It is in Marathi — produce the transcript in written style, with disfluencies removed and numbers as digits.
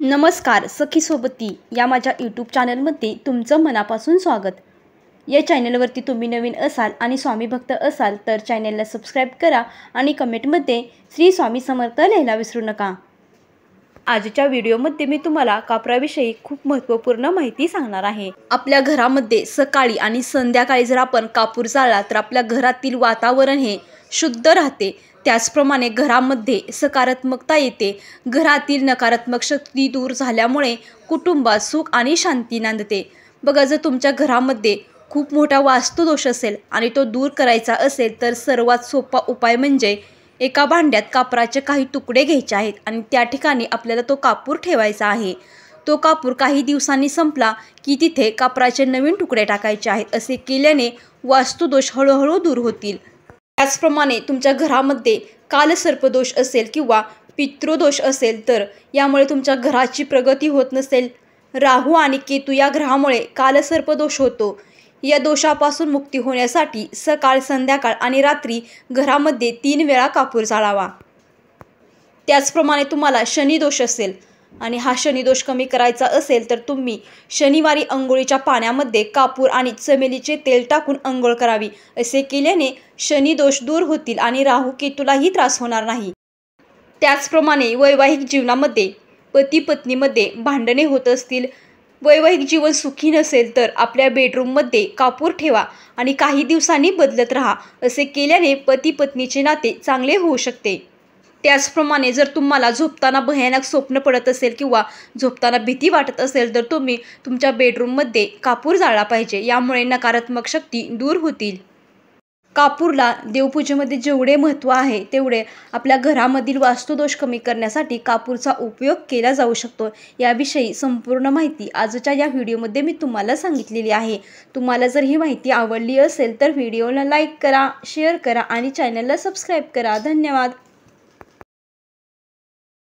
नमस्कार सखी सोबती या माझ्या यूट्यूब चॅनलमध्ये तुमचं मनापासून स्वागत। या चॅनलवरती तुम्ही नवीन असाल आणि स्वामी भक्त असाल तर चॅनलला सबस्क्राइब करा आणि कमेंटमध्ये श्री स्वामी समर्थ लिहायला विसरू नका। आजच्या व्हिडिओमध्ये मी तुम्हाला कापराविषयी खूप महत्त्वपूर्ण माहिती सांगणार आहे। आपल्या घरामध्ये सकाळी आणि संध्याकाळी जर आपण कापूर जाळला तर आपल्या घरातील वातावरण हे शुद्ध राहते। त्याचप्रमाणे घरामध्ये सकारात्मकता येते। घरातील नकारात्मक शक्ती दूर झाल्यामुळे कुटुंबात सुख आणि शांती नांदते। बघा, जर तुमच्या घरामध्ये खूप मोठा वास्तुदोष असेल आणि तो दूर करायचा असेल तर सर्वात सोपा उपाय म्हणजे एका भांड्यात कापराचे काही तुकडे घ्यायचे आहेत आणि त्या ठिकाणी आपल्याला तो कापूर ठेवायचा आहे। तो कापूर काही दिवसांनी संपला की तिथे कापराचे नवीन तुकडे टाकायचे आहेत। असे केल्याने वास्तुदोष हळूहळू दूर होतील। त्याचप्रमाणे तुमच्या घरामध्ये कालसर्पदोष असेल किंवा पितृदोष असेल तर यामुळे तुमच्या घराची प्रगती होत नसेल। राहू आणि केतू या ग्रहामुळे कालसर्पदोष होतो। या दोषापासून मुक्ती होण्यासाठी सकाळ, संध्याकाळ आणि रात्री घरामध्ये 3 वेळा कापूर जाळावा। त्याचप्रमाणे तुम्हाला शनिदोष असेल आणि हा शनिदोष कमी करायचा असेल तर तुम्ही शनिवारी अंघोळीच्या पाण्यामध्ये कापूर आणि चमेलीचे तेल टाकून अंघोळ करावी। असे केल्याने शनिदोष दूर होतील आणि राहू केतूलाही त्रास होणार नाही। त्याचप्रमाणे वैवाहिक जीवनामध्ये पती पत्नीमध्ये भांडणे होत असतील, वैवाहिक जीवन सुखी नसेल तर आपल्या बेडरूममध्ये कापूर ठेवा आणि काही दिवसांनी बदलत राहा। असे केल्याने पती पत्नीचे नाते चांगले होऊ शकते। त्याचप्रमाणे जर तुम्हाला झोपताना भयानक स्वप्न पडत असेल किंवा झोपताना भीती वाटत असेल तर तुम्ही तुमच्या बेडरूममध्ये कापूर जाळला पाहिजे। यामुळे नकारात्मक शक्ती दूर होतील। कापूरला देवपूजेमध्ये जेवढे महत्त्व आहे तेवढे आपल्या घरामधील वास्तुदोष कमी करण्यासाठी कापूरचा उपयोग केला जाऊ शकतो। याविषयी संपूर्ण माहिती आजच्या या व्हिडिओमध्ये मी तुम्हाला सांगितलेली आहे। तुम्हाला जर ही माहिती आवडली असेल तर व्हिडिओला लाईक करा, शेअर करा आणि चॅनलला सबस्क्राईब करा। धन्यवाद।